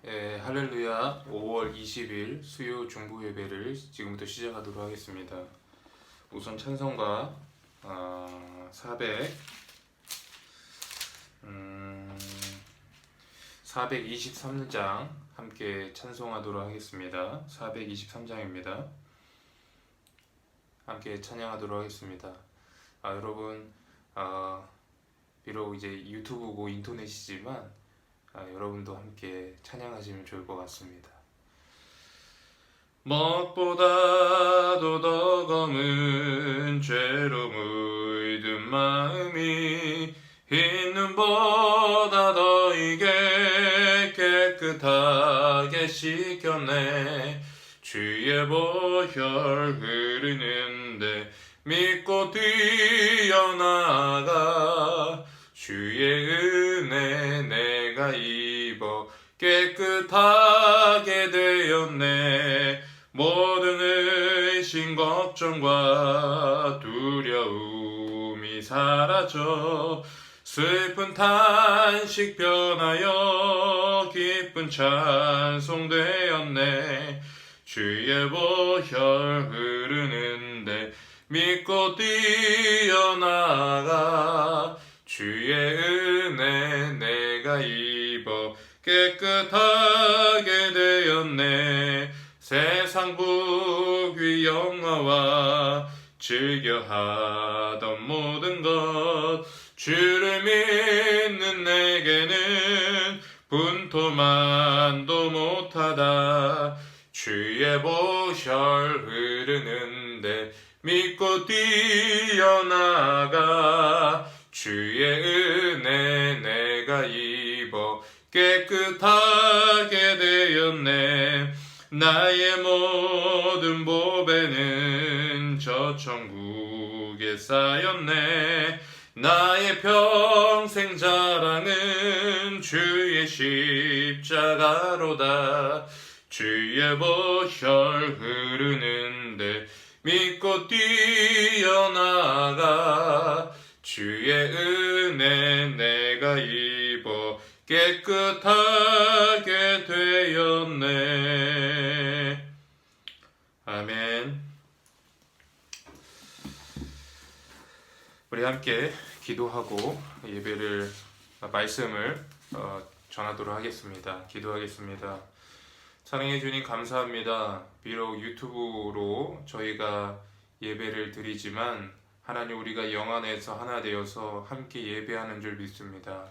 할렐루야. 5월 20일 수요 중부 예배를 지금부터 시작하도록 하겠습니다. 우선 찬송가 423장 함께 찬송하도록 하겠습니다. 423장입니다. 함께 찬양하도록 하겠습니다. 여러분, 비록 이제 유튜브고 인터넷이지만 여러분도 함께 찬양하시면 좋을 것 같습니다. 먹보다도 더 검은 죄로 물든 마음이 흰 눈보다 더 이게 깨끗하게 씻겼네. 주의 보혈 흐르는데 믿고 뛰어나가. 주의 은혜 내가 입어 깨끗하게 되었네. 모든 의심 걱정과 두려움이 사라져 슬픈 탄식 변하여 기쁜 찬송 되었네. 주의 보혈 흐르는데 믿고 뛰어나가. 주의 은혜 내가 입어 깨끗하게 되었네. 세상 부귀 영화와 즐겨하던 모든 것 주를 믿는 내게는 분토만도 못하다. 주의 보혈 흐르는데 믿고 뛰어나가. 주의 은혜 내가 입어 깨끗하게 되었네. 나의 모든 보배는 저 천국에 쌓였네. 나의 평생 자랑은 주의 십자가로다. 주의 보혈 흐르는데 믿고 뛰어나가. 주의 은혜 내가 입어 깨끗하게 되었네. 아멘. 우리 함께 기도하고 말씀을 전하도록 하겠습니다. 기도하겠습니다. 사랑해 주님 감사합니다. 비록 유튜브로 저희가 예배를 드리지만 하나님, 우리가 영 안에서 하나 되어서 함께 예배하는 줄 믿습니다.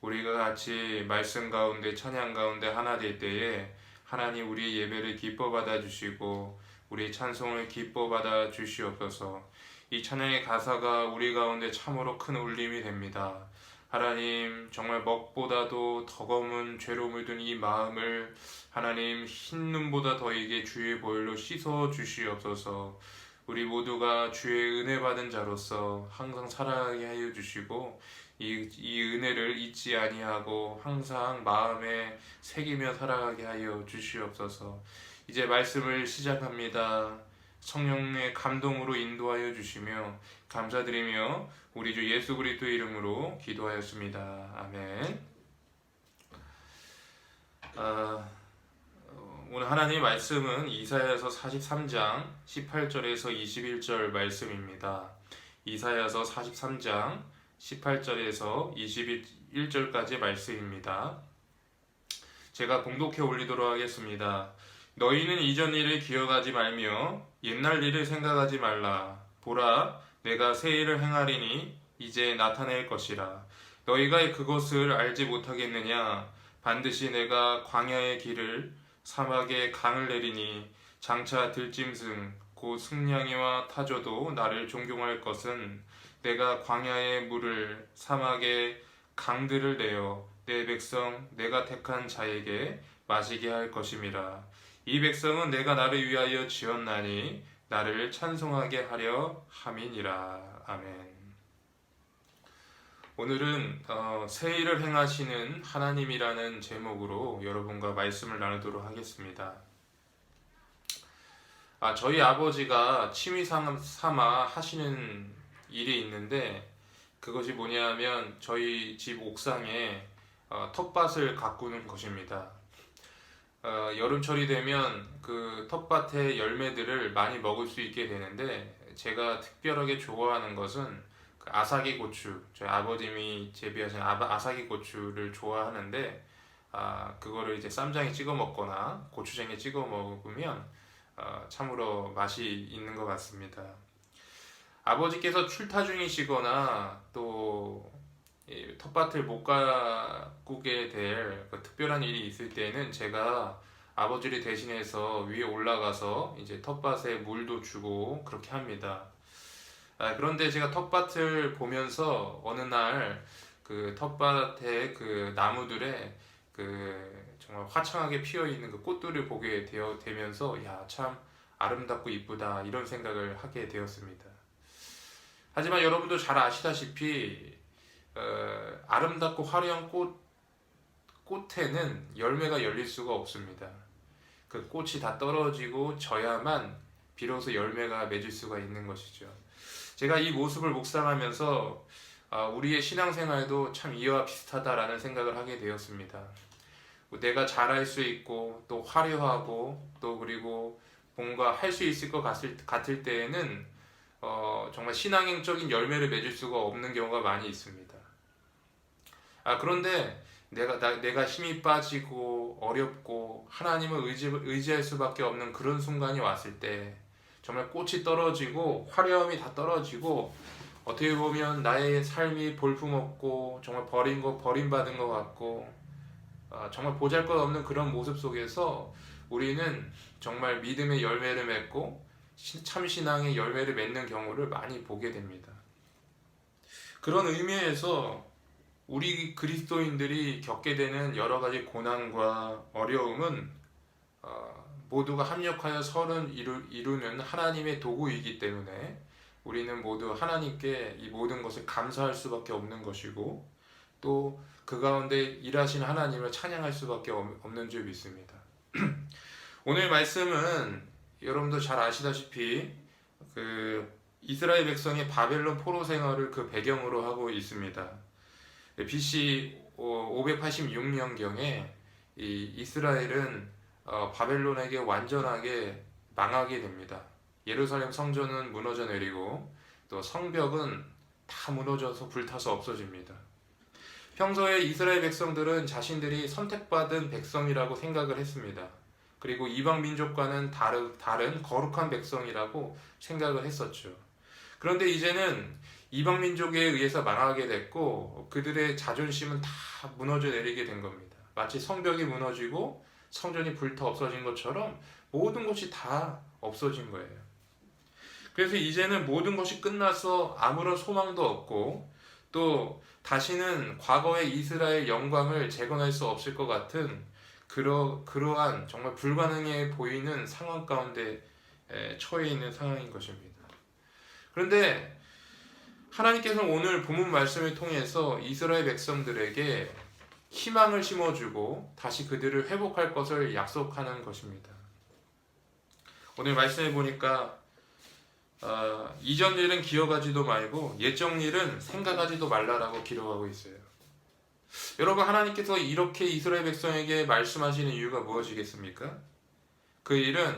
우리가 같이 말씀 가운데 찬양 가운데 하나 될 때에 하나님 우리의 예배를 기뻐 받아 주시고 우리의 찬송을 기뻐 받아 주시옵소서. 이 찬양의 가사가 우리 가운데 참으로 큰 울림이 됩니다. 하나님, 정말 먹보다도 더 검은 죄로 물든 이 마음을 하나님 흰 눈보다 더 이게 주의 보혈로 씻어 주시옵소서. 우리 모두가 주의 은혜 받은 자로서 항상 살아가게 하여 주시고 이 은혜를 잊지 아니하고 항상 마음에 새기며 살아가게 하여 주시옵소서. 이제 말씀을 시작합니다. 성령의 감동으로 인도하여 주시며 감사드리며 우리 주 예수 그리스도의 이름으로 기도하였습니다. 아멘. 오늘 하나님의 말씀은 이사야서 43장 18절에서 21절 말씀입니다. 이사야서 43장 18절에서 21절까지 말씀입니다. 제가 봉독해 올리도록 하겠습니다. 너희는 이전 일을 기억하지 말며 옛날 일을 생각하지 말라. 보라, 내가 새 일을 행하리니 이제 나타낼 것이라. 너희가 그것을 알지 못하겠느냐? 반드시 내가 광야의 길을 사막에 강을 내리니 장차 들짐승 곧 승냥이와 타조도 나를 존경할 것은 내가 광야의 물을 사막에 강들을 내어 내 백성 내가 택한 자에게 마시게 할 것임이라. 이 백성은 내가 나를 위하여 지었나니 나를 찬송하게 하려 함이니라. 아멘. 오늘은 새 일을 행하시는 하나님이라는 제목으로 여러분과 말씀을 나누도록 하겠습니다. 저희 아버지가 취미 삼아 하시는 일이 있는데 그것이 뭐냐면 저희 집 옥상에 텃밭을 가꾸는 것입니다. 여름철이 되면 그 텃밭의 열매들을 많이 먹을 수 있게 되는데, 제가 특별하게 좋아하는 것은 그 아사기 고추, 저희 아버님이 재배하신 아사기 고추를 좋아하는데, 그거를 이제 쌈장에 찍어 먹거나 고추장에 찍어 먹으면 참으로 맛이 있는 것 같습니다. 아버지께서 출타 중이시거나 또 텃밭을 못 가꾸게 될 특별한 일이 있을 때는 제가 아버지를 대신해서 위에 올라가서 이제 텃밭에 물도 주고 그렇게 합니다. 그런데 제가 텃밭을 보면서 어느 날 그 텃밭의 그 나무들에 그 정말 화창하게 피어 있는 그 꽃들을 보게 되면서 야, 참 아름답고 이쁘다 이런 생각을 하게 되었습니다. 하지만 여러분도 잘 아시다시피 아름답고 화려한 꽃에는 열매가 열릴 수가 없습니다. 그 꽃이 다 떨어지고 져야만 비로소 열매가 맺을 수가 있는 것이죠. 제가 이 모습을 묵상하면서 우리의 신앙생활도 참 이와 비슷하다라는 생각을 하게 되었습니다. 내가 잘할 수 있고 또 화려하고 또 그리고 뭔가 할 수 있을 것 같을 때에는 정말 신앙적인 열매를 맺을 수가 없는 경우가 많이 있습니다. 그런데 내가 힘이 빠지고 어렵고 하나님을 의지할 수밖에 없는 그런 순간이 왔을 때 정말 꽃이 떨어지고 화려함이 다 떨어지고 어떻게 보면 나의 삶이 볼품없고 정말 버림받은 것 같고 정말 보잘것없는 그런 모습 속에서 우리는 정말 믿음의 열매를 맺고 참신앙의 열매를 맺는 경우를 많이 보게 됩니다. 그런 의미에서 우리 그리스도인들이 겪게 되는 여러 가지 고난과 어려움은 모두가 합력하여 선을 이루는 하나님의 도구이기 때문에 우리는 모두 하나님께 이 모든 것을 감사할 수밖에 없는 것이고 또 그 가운데 일하신 하나님을 찬양할 수밖에 없는 줄 믿습니다. 오늘 말씀은 여러분도 잘 아시다시피 그 이스라엘 백성의 바벨론 포로 생활을 그 배경으로 하고 있습니다. BC 586년경에 이 이스라엘은 바벨론에게 완전하게 망하게 됩니다. 예루살렘 성전은 무너져 내리고 또 성벽은 다 무너져서 불타서 없어집니다. 평소에 이스라엘 백성들은 자신들이 선택받은 백성이라고 생각을 했습니다. 그리고 이방 민족과는 다른 거룩한 백성이라고 생각을 했었죠. 그런데 이제는 이방 민족에 의해서 망하게 됐고 그들의 자존심은 다 무너져 내리게 된 겁니다. 마치 성벽이 무너지고 성전이 불타 없어진 것처럼 모든 것이 다 없어진 거예요. 그래서 이제는 모든 것이 끝나서 아무런 소망도 없고 또 다시는 과거의 이스라엘 영광을 재건할 수 없을 것 같은 그러한 정말 불가능해 보이는 상황 가운데 처해 있는 상황인 것입니다. 그런데 하나님께서는 오늘 본문 말씀을 통해서 이스라엘 백성들에게 희망을 심어주고 다시 그들을 회복할 것을 약속하는 것입니다. 오늘 말씀해 보니까 이전 일은 기억하지도 말고 옛적 일은 생각하지도 말라라고 기록하고 있어요. 여러분, 하나님께서 이렇게 이스라엘 백성에게 말씀하시는 이유가 무엇이겠습니까? 그 일은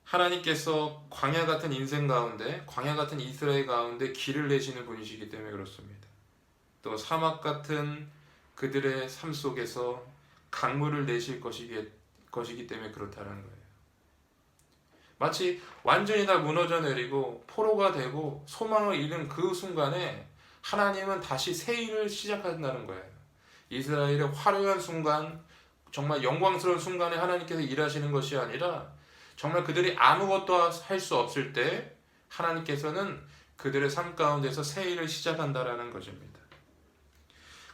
하나님께서 광야 같은 인생 가운데, 광야 같은 이스라엘 가운데 길을 내시는 분이시기 때문에 그렇습니다. 또 사막 같은 그들의 삶 속에서 강물을 내실 것이기 때문에 그렇다는 거예요. 마치 완전히 다 무너져 내리고 포로가 되고 소망을 잃은 그 순간에 하나님은 다시 새 일을 시작한다는 거예요. 이스라엘의 화려한 순간, 정말 영광스러운 순간에 하나님께서 일하시는 것이 아니라 정말 그들이 아무것도 할 수 없을 때 하나님께서는 그들의 삶 가운데서 새 일을 시작한다라는 것입니다.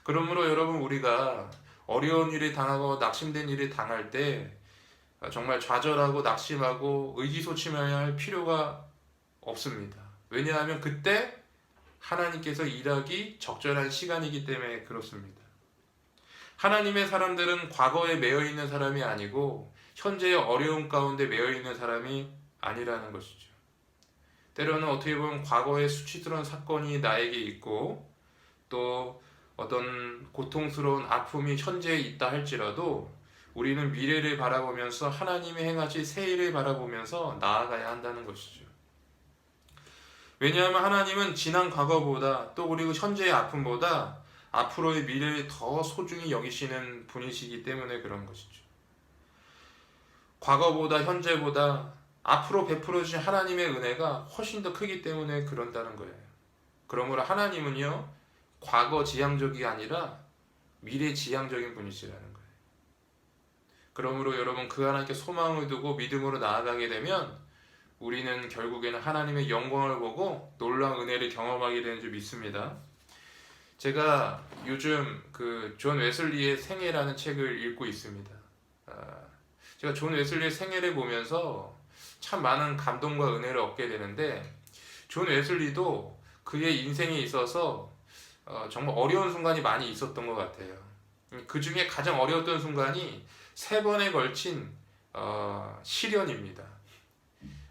그러므로 여러분, 우리가 어려운 일이 당하고 낙심된 일이 당할 때 정말 좌절하고 낙심하고 의기소침해야 할 필요가 없습니다. 왜냐하면 그때 하나님께서 일하기 적절한 시간이기 때문에 그렇습니다. 하나님의 사람들은 과거에 매여있는 사람이 아니고 현재의 어려움 가운데 매여있는 사람이 아니라는 것이죠. 때로는 어떻게 보면 과거의 수치스러운 사건이 나에게 있고 또 어떤 고통스러운 아픔이 현재에 있다 할지라도 우리는 미래를 바라보면서 하나님이 행하실 새 일을 바라보면서 나아가야 한다는 것이죠. 왜냐하면 하나님은 지난 과거보다 또 그리고 현재의 아픔보다 앞으로의 미래를 더 소중히 여기시는 분이시기 때문에 그런 것이죠. 과거보다 현재보다 앞으로 베풀어 주신 하나님의 은혜가 훨씬 더 크기 때문에 그런다는 거예요. 그러므로 하나님은요, 과거 지향적이 아니라 미래 지향적인 분이시라는 거예요. 그러므로 여러분, 그 하나님께 소망을 두고 믿음으로 나아가게 되면 우리는 결국에는 하나님의 영광을 보고 놀라운 은혜를 경험하게 되는 줄 믿습니다. 제가 요즘 그 존 웨슬리의 생애라는 책을 읽고 있습니다. 제가 존 웨슬리의 생애를 보면서 참 많은 감동과 은혜를 얻게 되는데, 존 웨슬리도 그의 인생에 있어서 정말 어려운 순간이 많이 있었던 것 같아요. 그 중에 가장 어려웠던 순간이 3번에 걸친 시련입니다.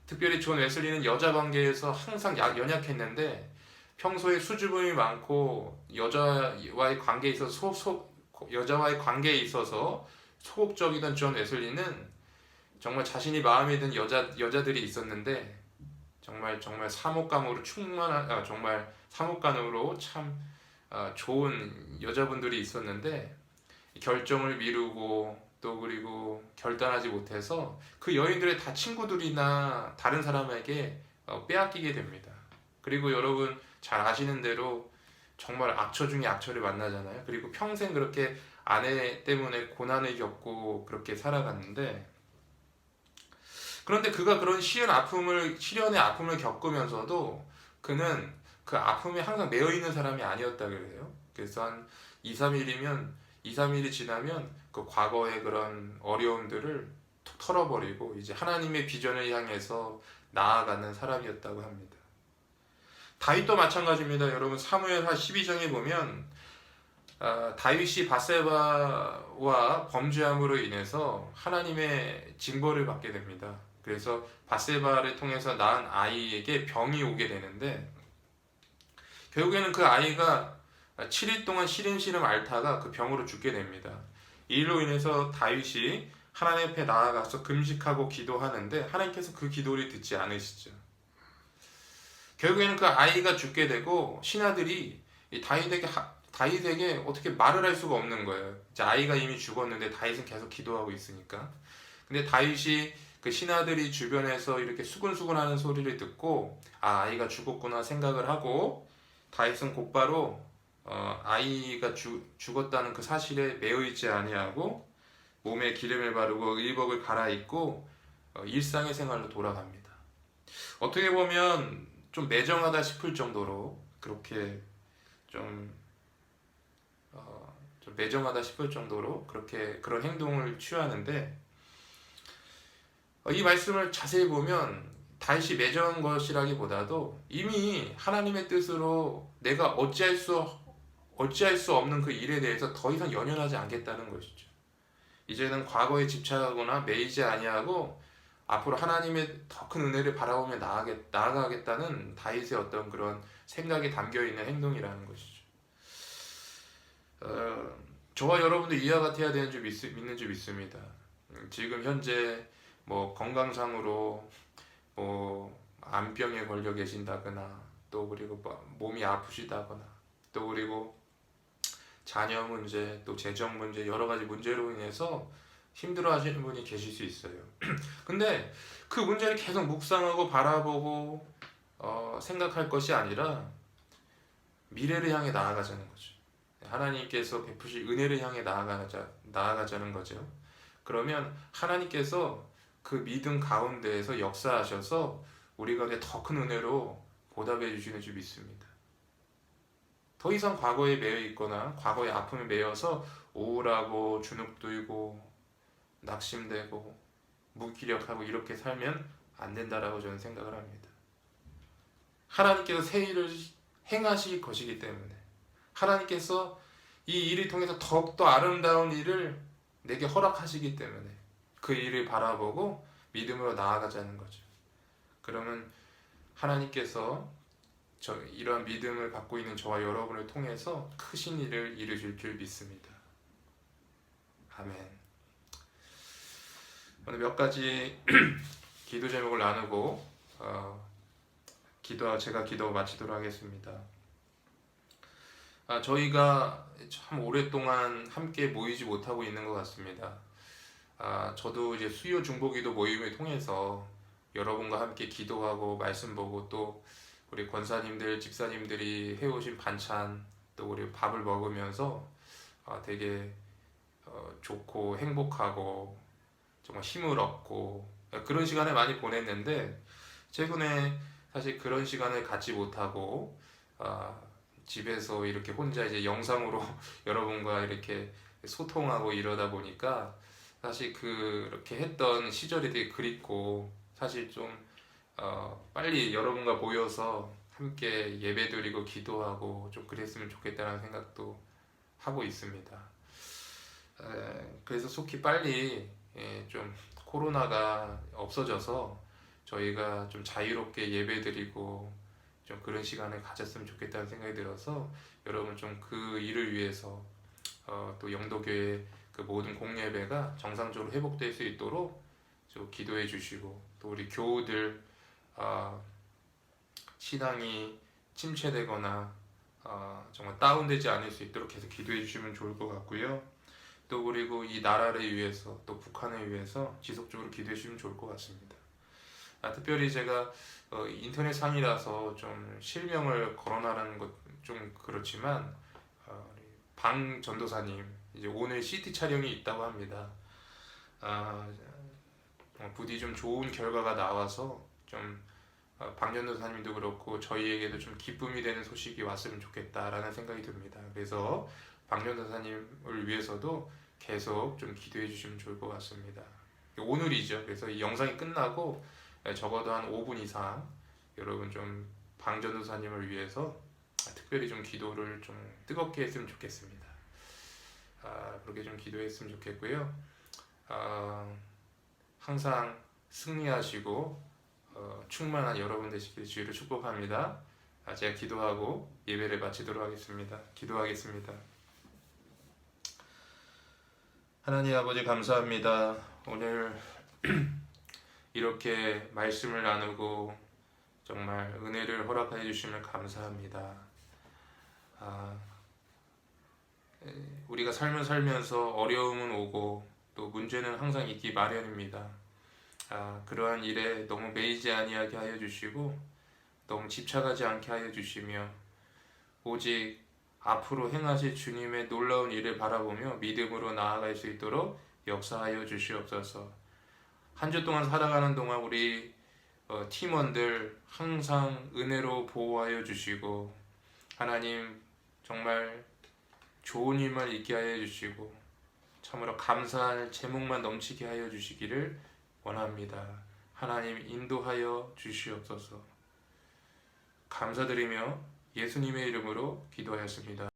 특별히 존 웨슬리는 여자 관계에서 항상 연약했는데, 평소에 수줍음이 많고 여자와의 관계에 있어서 소극적이던 존 웨슬리는 정말 자신이 마음에 든 여자들이 있었는데, 정말 사목감으로 정말 사목감으로 참 좋은 여자분들이 있었는데, 결정을 미루고 또 그리고 결단하지 못해서 그 여인들의 다 친구들이나 다른 사람에게 빼앗기게 됩니다. 그리고 여러분 잘 아시는 대로 정말 악처 중에 악처를 만나잖아요. 그리고 평생 그렇게 아내 때문에 고난을 겪고 그렇게 살아갔는데, 그런데 그가 그런 시련의 아픔을 겪으면서도 그는 그 아픔에 항상 매여 있는 사람이 아니었다 그래요. 그래서 한 2, 3일이 지나면 그 과거의 그런 어려움들을 툭 털어버리고 이제 하나님의 비전을 향해서 나아가는 사람이었다고 합니다. 다윗도 마찬가지입니다. 여러분, 사무엘하 12장에 보면 다윗이 밧세바와 범죄함으로 인해서 하나님의 징벌을 받게 됩니다. 그래서 밧세바를 통해서 낳은 아이에게 병이 오게 되는데, 결국에는 그 아이가 7일 동안 시름시름 앓다가 그 병으로 죽게 됩니다. 이 일로 인해서 다윗이 하나님 앞에 나아가서 금식하고 기도하는데 하나님께서 그 기도를 듣지 않으시죠. 결국에는 그 아이가 죽게 되고 신하들이 다윗에게 어떻게 말을 할 수가 없는 거예요. 이제 아이가 이미 죽었는데 다윗은 계속 기도하고 있으니까. 근데 다윗이 그 신하들이 주변에서 이렇게 수근수근하는 소리를 듣고 아이가 죽었구나 생각을 하고, 다윗은 곧바로 아이가 죽었다는 그 사실에 매여 있지 아니하고 몸에 기름을 바르고 의복을 갈아입고 일상의 생활로 돌아갑니다. 어떻게 보면 좀 매정하다 싶을 정도로 그렇게 좀 매정하다 싶을 정도로 그렇게 그런 행동을 취하는데, 이 말씀을 자세히 보면 다윗이 매정한 것이라기보다도 이미 하나님의 뜻으로 내가 어찌할 수 없는 그 일에 대해서 더 이상 연연하지 않겠다는 것이죠. 이제는 과거에 집착하거나 매이지 아니하고 앞으로 하나님의 더 큰 은혜를 바라보며 나아가겠다는 다윗의 어떤 그런 생각이 담겨있는 행동이라는 것이죠. 저와 여러분도 이와 같아야 되는 줄 믿는 줄 믿습니다. 지금 현재 건강상으로 암병에 걸려 계신다거나 또 그리고 몸이 아프시다거나 또 그리고 자녀 문제 또 재정 문제 여러 가지 문제로 인해서 힘들어 하시는 분이 계실 수 있어요. 근데 그 문제를 계속 묵상하고 바라보고 생각할 것이 아니라 미래를 향해 나아가자는 거죠. 하나님께서 베푸실 은혜를 향해 나아가자는 거죠. 그러면 하나님께서 그 믿음 가운데에서 역사하셔서 우리 가운데 더 큰 은혜로 보답해 주시는 줄 믿습니다. 더 이상 과거에 매여 있거나 과거의 아픔에 매여서 우울하고 주눅들고 낙심되고 무기력하고 이렇게 살면 안 된다라고 저는 생각을 합니다. 하나님께서 새 일을 행하실 것이기 때문에 하나님께서 이 일을 통해서 더욱더 아름다운 일을 내게 허락하시기 때문에 그 일을 바라보고 믿음으로 나아가자는 거죠. 그러면 하나님께서 이러한 믿음을 갖고 있는 저와 여러분을 통해서 크신 일을 이루실 줄 믿습니다. 아멘. 오늘 몇 가지 기도 제목을 나누고 제가 기도 마치도록 하겠습니다. 저희가 참 오랫동안 함께 모이지 못하고 있는 것 같습니다. 저도 이제 수요 중보기도 모임을 통해서 여러분과 함께 기도하고 말씀 보고 또 우리 권사님들, 집사님들이 해오신 반찬 또 우리 밥을 먹으면서 되게 좋고 행복하고 정말 힘을 얻고 그런 시간을 많이 보냈는데 최근에 사실 그런 시간을 갖지 못하고 집에서 이렇게 혼자 이제 영상으로 여러분과 이렇게 소통하고 이러다 보니까 사실 그렇게 했던 시절이 되게 그립고 사실 좀 빨리 여러분과 모여서 함께 예배드리고 기도하고 좀 그랬으면 좋겠다는 생각도 하고 있습니다. 그래서 속히 빨리 좀 코로나가 없어져서 저희가 좀 자유롭게 예배드리고 좀 그런 시간을 가졌으면 좋겠다는 생각이 들어서 여러분 좀 그 일을 위해서 또 영도교회 그 모든 공예배가 정상적으로 회복될 수 있도록 좀 기도해 주시고 또 우리 교우들 신앙이 침체되거나 정말 다운되지 않을 수 있도록 계속 기도해 주시면 좋을 것 같고요. 또 그리고 이 나라를 위해서 또 북한을 위해서 지속적으로 기도해 주시면 좋을 것 같습니다. 특별히 제가 인터넷 상이라서 좀 실명을 거론하는 것 좀 그렇지만 방 전도사님 이제 오늘 CT 촬영이 있다고 합니다. 부디 좀 좋은 결과가 나와서 좀 방 전도사님도 그렇고 저희에게도 좀 기쁨이 되는 소식이 왔으면 좋겠다라는 생각이 듭니다. 그래서 방 전도사님을 위해서도 계속 좀 기도해 주시면 좋을 것 같습니다. 오늘이죠. 그래서 이 영상이 끝나고 적어도 한 5분 이상 여러분 좀 방 전도사님을 위해서 특별히 좀 기도를 좀 뜨겁게 했으면 좋겠습니다. 그렇게 좀 기도했으면 좋겠고요. 항상 승리하시고 충만한 여러분 되시길 주의로 축복합니다. 제가 기도하고 예배를 마치도록 하겠습니다. 기도하겠습니다. 하나님 아버지 감사합니다. 오늘 이렇게 말씀을 나누고 정말 은혜를 허락해 주시면 감사합니다. 우리가 삶을 살면서 어려움은 오고 또 문제는 항상 있기 마련입니다. 그러한 일에 너무 매이지 아니하게 하여 주시고 너무 집착하지 않게 하여 주시며 오직 앞으로 행하실 주님의 놀라운 일을 바라보며 믿음으로 나아갈 수 있도록 역사하여 주시옵소서. 한 주 동안 살아가는 동안 우리 팀원들 항상 은혜로 보호하여 주시고 하나님 정말 좋은 일만 있게 하여 주시고 참으로 감사할 제목만 넘치게 하여 주시기를 원합니다. 하나님 인도하여 주시옵소서. 감사드리며 예수님의 이름으로 기도하였습니다.